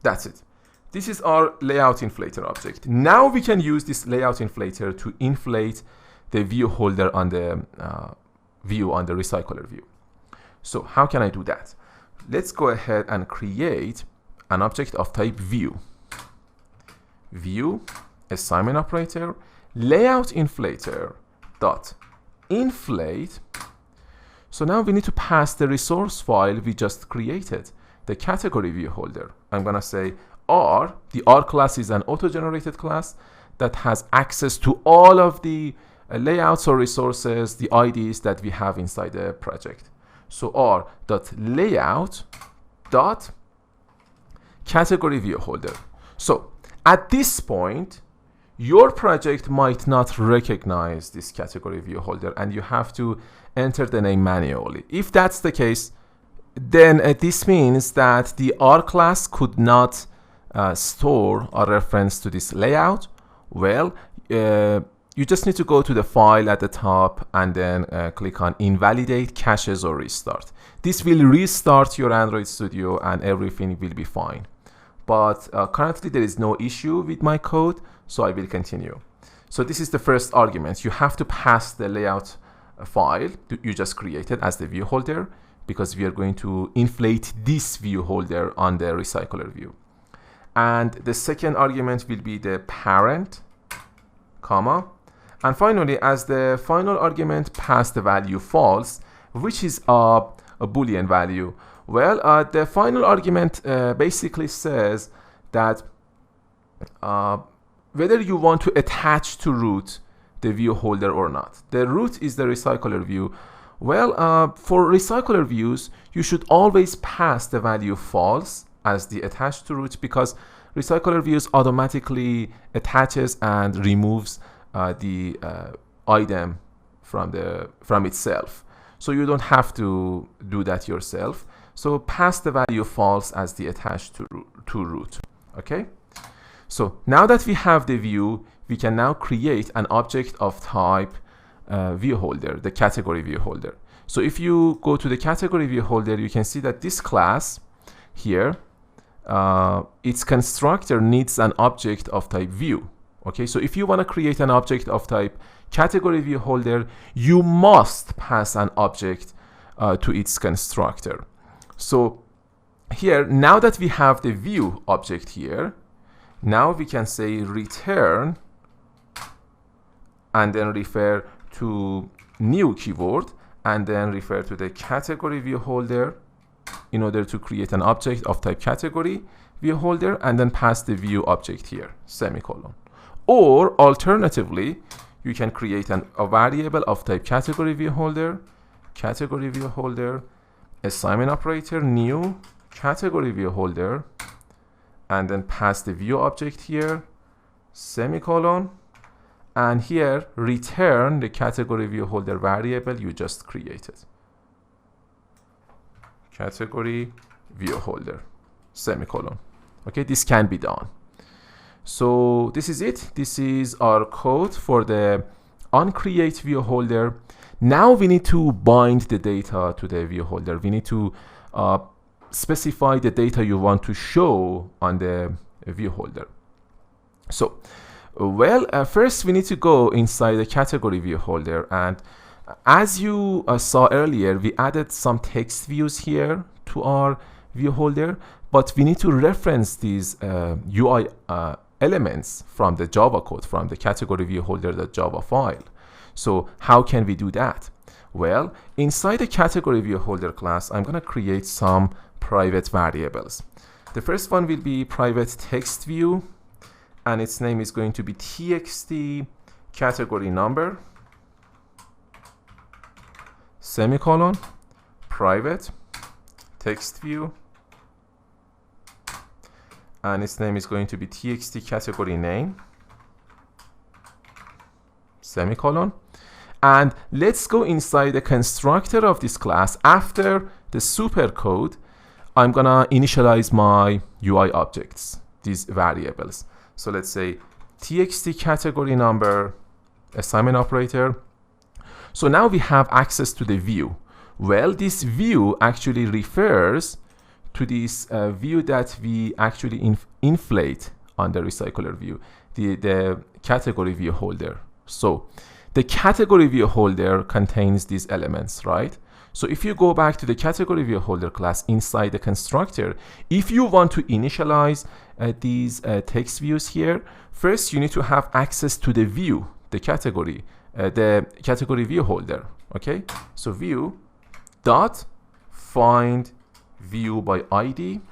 That's it. This is our layout inflator object. Now we can use this layout inflator to inflate the view holder on the view on the recycler view. So how can I do that? Let's go ahead and create an object of type view. View, assignment operator, layout inflator dot inflate. So now we need to pass the resource file we just created, the category view holder. I'm gonna say R. The R class is an auto-generated class that has access to all of the layouts or resources, the IDs that we have inside the project. So R.layout dot category view holder. So at this point, your project might not recognize this category view holder and you have to enter the name manually. If that's the case, then this means that the R class could not store a reference to this layout. Well, you just need to go to the file at the top and then click on invalidate caches or restart. This will restart your Android Studio and everything will be fine. But currently there is no issue with my code, so I will continue. So this is the first argument. You have to pass the layout file you just created as the view holder, because we are going to inflate this view holder on the recycler view. And the second argument will be the parent, comma. And finally, as the final argument, pass the value false, which is a Boolean value. Well, the final argument basically says that whether you want to attach to root the view holder or not. The root is the recycler view. Well, for recycler views, you should always pass the value false as the attached to root, because recycler views automatically attaches and removes the item from itself. So you don't have to do that yourself. So pass the value false as the attached to root. Okay. So now that we have the view, we can now create an object of type view holder, the category view holder. So if you go to the category view holder, you can see that this class here, its constructor needs an object of type view. Okay, so if you want to create an object of type category view holder, you must pass an object to its constructor. So here, now that we have the view object here, now we can say return and then refer to new keyword and then refer to the category view holder in order to create an object of type category view holder, and then pass the view object here, semicolon. Or alternatively, you can create a variable of type category view holder, assignment operator, new category view holder, and then pass the view object here, semicolon, and here return the category view holder variable you just created. Category view holder, semicolon. Okay, this can be done. So this is it. This is our code for the onCreate view holder. Now we need to bind the data to the view holder. We need to specify the data you want to show on the view holder. So, well, first we need to go inside the category view holder, and as you saw earlier, we added some text views here to our view holder, but we need to reference these UI elements from the Java code, from the category view holder.java file. So how can we do that? Well, inside the category view holder class, I'm going to create some private variables. The first one will be private text view, and its name is going to be txt category number, semicolon, private text view, and its name is going to be txt category name, semicolon. And let's go inside the constructor of this class. After the super code, I'm gonna initialize my UI objects, these variables. So let's say txt category number, assignment operator. So now we have access to the view. Well, this view actually refers to this view that we actually inflate on the recycler view, the category view holder. So the category view holder contains these elements, right? So if you go back to the category view holder class inside the constructor, if you want to initialize these text views here, first you need to have access to the view, the category view holder. Okay, so view dot find view by ID,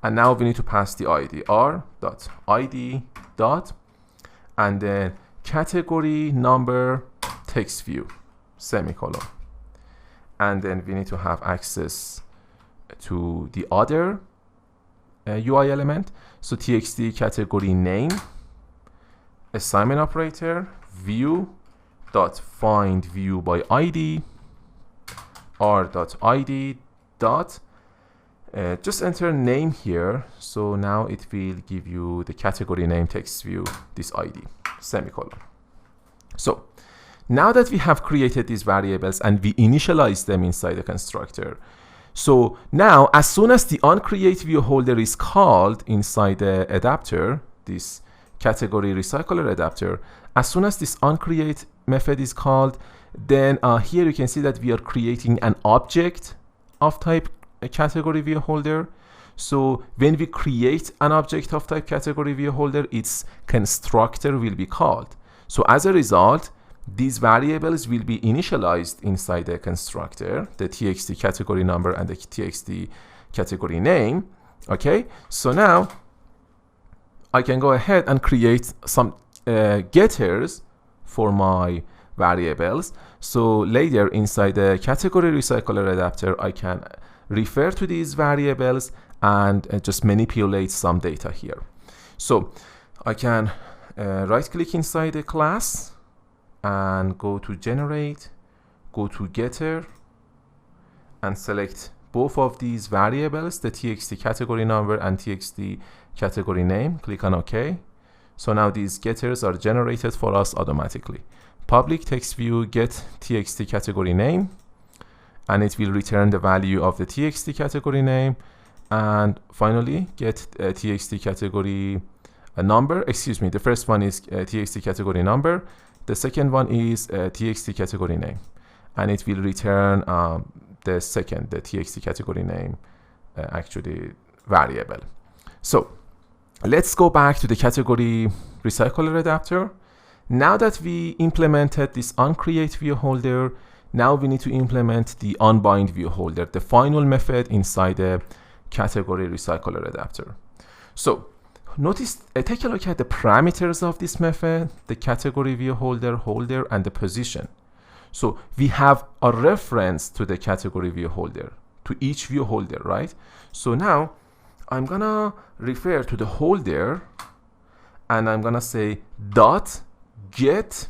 and now we need to pass the ID, r dot ID dot, and then category number text view semicolon, and then we need to have access to the other UI element. So txt category name, assignment operator, view dot find view by ID, r dot ID dot, just enter name here. So now it will give you the category name text view, this ID, semicolon. So now that we have created these variables and we initialize them inside the constructor, so now as soon as the onCreate view holder is called inside the adapter, this category recycler adapter, as soon as this onCreate method is called, then here you can see that we are creating an object of type category view holder. So when we create an object of type category view holder, its constructor will be called. So as a result, these variables will be initialized inside the constructor, the txt category number and the txt category name. Okay, so now I can go ahead and create some getters for my variables. So later inside the category recycler adapter, I can refer to these variables and just manipulate some data here. So I can right click inside the class and go to generate, go to getter, and select both of these variables, the txt category number and txt category name. Click on OK. So now these getters are generated for us automatically. Public text view get txt category name, and it will return the value of the txt category name, and finally get txt category number. Excuse me, the first one is txt category number, the second one is txt category name, and it will return the second, the txt category name actually variable. So let's go back to the category recycler adapter. Now that we implemented this onCreate view holder, now we need to implement the onBind view holder, the final method inside the category recycler adapter. So notice, take a look at the parameters of this method, the category view holder, and the position. So we have a reference to the category view holder, to each view holder, right? So now I'm gonna refer to the holder, and I'm gonna say dot get.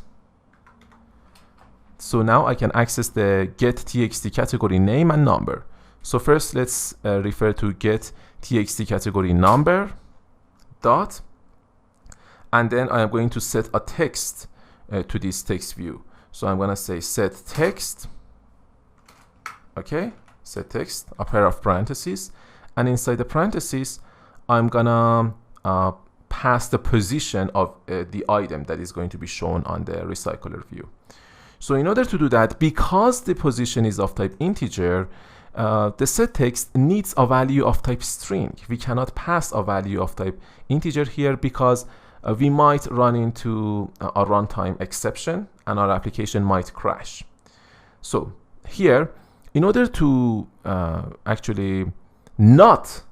So now I can access the get txt category name and number. So first let's refer to get txt category number dot, and then I am going to set a text to this text view. So I'm gonna say set text, okay, set text, a pair of parentheses, and inside the parentheses I'm gonna pass the position of the item that is going to be shown on the recycler view. So in order to do that, because the position is of type integer, the set text needs a value of type string. We cannot pass a value of type integer here because we might run into a runtime exception and our application might crash. So here, in order to actually not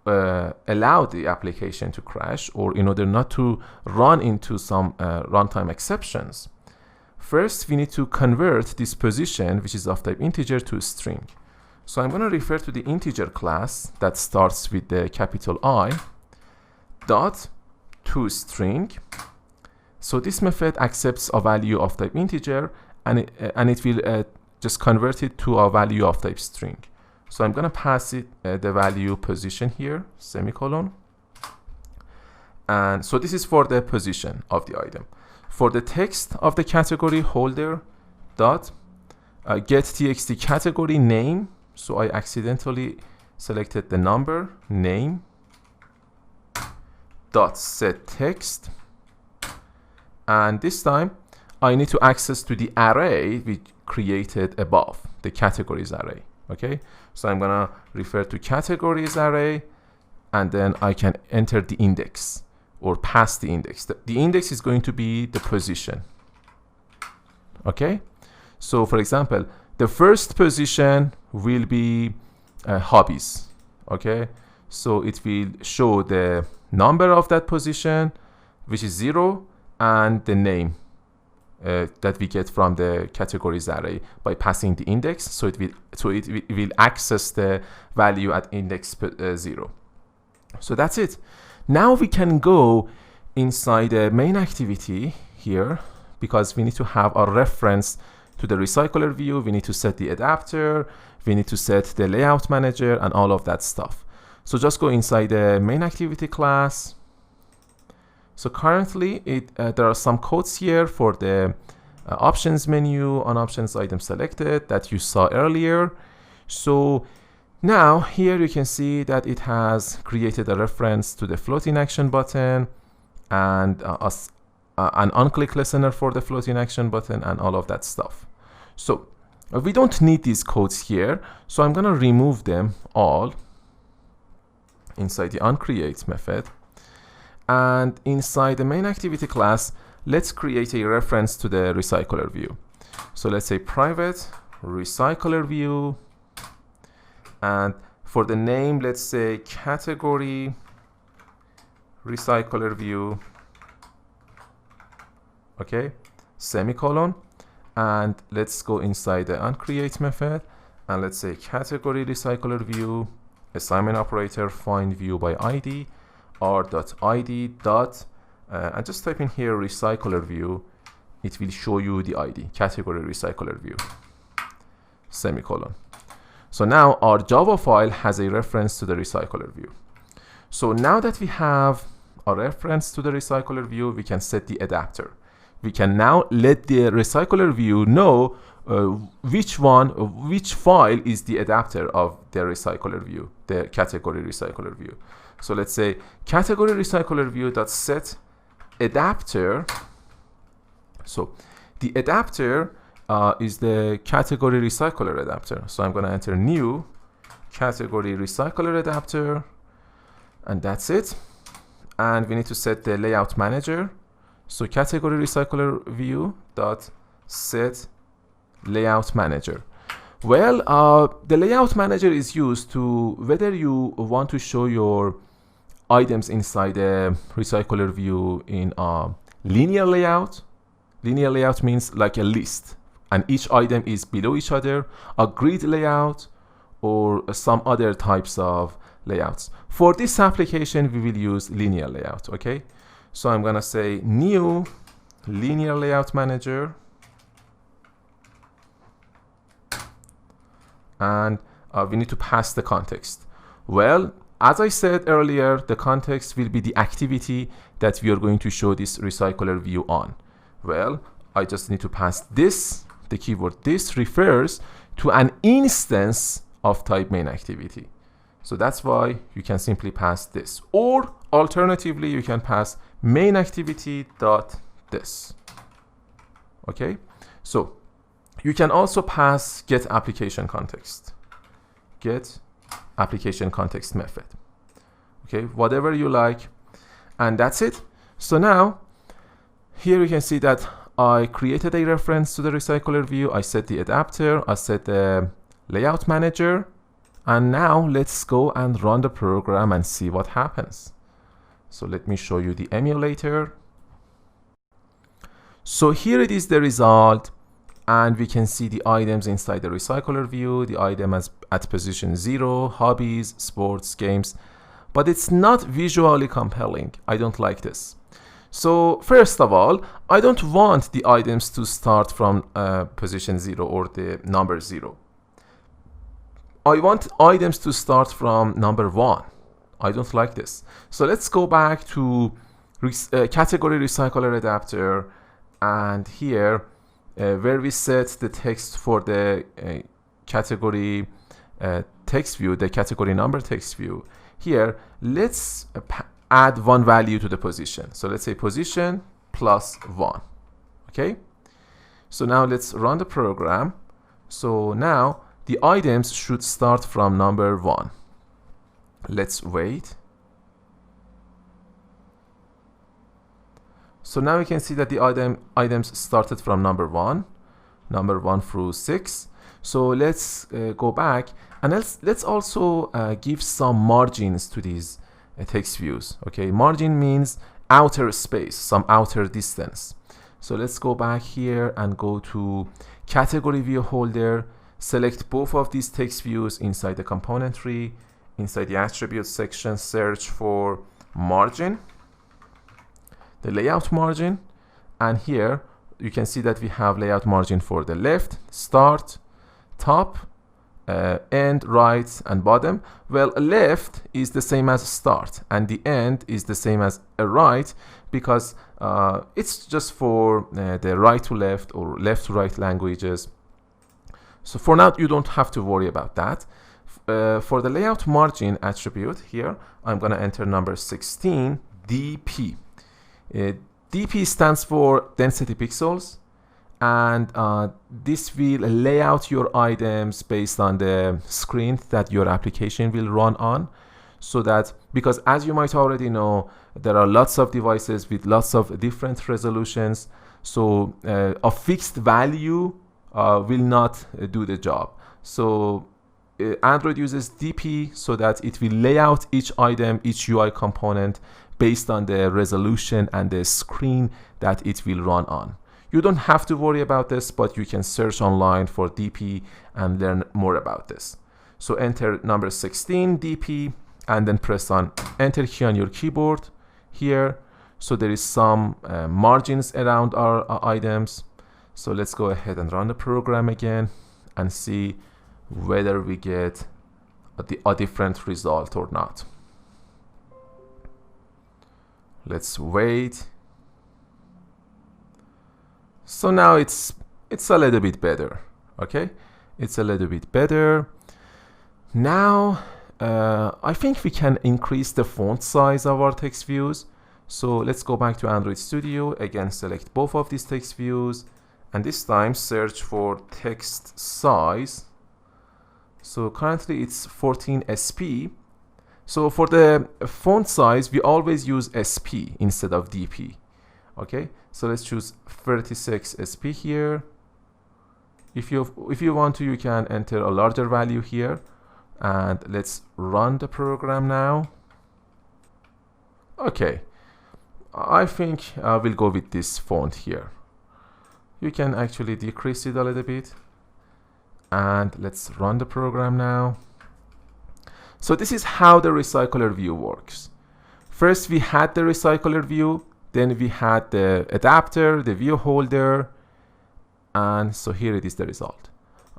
allow the application to crash, or in order not to run into some runtime exceptions, first we need to convert this position, which is of type integer, to string. So I'm going to refer to the integer class that starts with the capital I dot toString. So this method accepts a value of type integer, and it will just convert it to a value of type string. So I'm going to pass it the value position here, semicolon. And so this is for the position of the item. For the text of the category holder dot get txt category name. So I accidentally selected the number name dot set text, and this time I need to access to the array we created above, the categories array. Okay, so I'm gonna refer to categories array, and then I can enter the index or pass the index. The index is going to be the position. Okay, so for example, the first position will be hobbies. Okay, so it will show the number of that position, which is 0, and the name that we get from the categories array by passing the index. So it will access the value at index 0. So that's it. Now we can go inside the main activity here, because we need to have a reference to the recycler view. We need to set the adapter, we need to set the layout manager, and all of that stuff. So just go inside the main activity class. So currently there are some codes here for the options menu on options item selected that you saw earlier. So now here you can see that it has created a reference to the float in action button and an on-click listener for the float in action button and all of that stuff. So we don't need these codes here, so I'm gonna remove them all inside the onCreate method. And inside the main activity class, let's create a reference to the recycler view. So let's say private recycler view, and for the name, let's say category recycler view, okay, semicolon, and let's go inside the onCreate method, and let's say category recycler view, assignment operator, find view by ID, r.id dot, and just type in here recycler view. It will show you the ID, category recycler view, semicolon. So now our Java file has a reference to the recycler view. So now that we have a reference to the recycler view, we can set the adapter. We can now let the recycler view know which file is the adapter of the recycler view, the category recycler view. So let's say category recycler view dot set adapter. So the adapter is the category recycler adapter. So I'm going to enter new category recycler adapter, and that's it. And we need to set the layout manager. So category recycler view dot set layout manager. Well, the layout manager is used to whether you want to show your items inside the recycler view in a linear layout. Linear layout means like a list, and each item is below each other, a grid layout, or some other types of layouts. For this application, we will use linear layout, okay? So I'm gonna say new linear layout manager, and we need to pass the context. Well, as I said earlier, the context will be the activity that we are going to show this recycler view on. Well, I just need to pass this. The keyword this refers to an instance of type main activity. So that's why you can simply pass this, or alternatively you can pass main activity dot this. Okay, so you can also pass get application context, get application context method, okay, whatever you like, and that's it. So now here you can see that I created a reference to the recycler view, I set the adapter, I set the layout manager, and now let's go and run the program and see what happens. So let me show you the emulator. So here it is, the result, and we can see the items inside the recycler view, the item at position 0, hobbies, sports, games, but it's not visually compelling. I don't like this. So first of all, I don't want the items to start from position 0 or the number 0. I want items to start from number 1. I don't like this. So let's go back to category recycler adapter, and here where we set the text for the category text view, the category number text view, here let's add one value to the position. So let's say position plus 1. Okay, so now let's run the program. So now the items should start from number 1. Let's wait. So now we can see that the items started from number 1 through 6. So let's go back, and let's also give some margins to these text views. Okay, margin means outer space, some outer distance. So let's go back here and go to category view holder, select both of these text views inside the component tree, inside the attribute section, search for margin, the layout margin, and here you can see that we have layout margin for the left, start, top, end, right, and bottom. Well, left is the same as start, and the end is the same as a right, because it's just for the right to left or left to right languages. So for now, you don't have to worry about that. For the layout margin attribute here, I'm going to enter number 16, DP. DP stands for density pixels, and this will lay out your items based on the screen that your application will run on. So that, because as you might already know, there are lots of devices with lots of different resolutions, so a fixed value will not do the job. So Android uses DP so that it will lay out each item, each UI component based on the resolution and the screen that it will run on. You don't have to worry about this, but you can search online for DP and learn more about this. So enter number 16, DP, and then press on enter key on your keyboard here. So there is some margins around our items. So let's go ahead and run the program again and see whether we get a different result or not. Let's wait. So now it's a little bit better. Okay, it's a little bit better. Now I think we can increase the font size of our text views. So let's go back to Android Studio, again select both of these text views, and this time search for text size. So currently it's 14 SP. So for the font size, we always use SP instead of DP. Okay, so let's choose 36 SP here. If you want to, you can enter a larger value here, and let's run the program now. Okay, I think we'll go with this font here. You can actually decrease it a little bit, and let's run the program now. So this is how the recycler view works. First we had the recycler view, then we had the adapter, the view holder, and so here it is the result.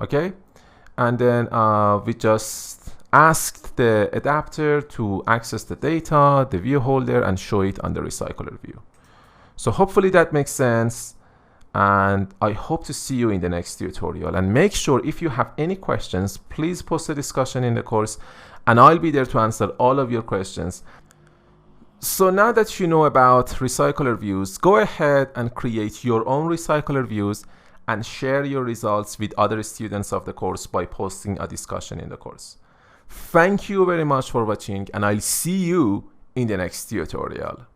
Okay, and then we just asked the adapter to access the data, the view holder, and show it on the recycler view. So hopefully that makes sense, and I hope to see you in the next tutorial. And make sure if you have any questions, please post a discussion in the course, and I'll be there to answer all of your questions. So now that you know about recycler views, go ahead and create your own recycler views and share your results with other students of the course by posting a discussion in the course. Thank you very much for watching, and I'll see you in the next tutorial.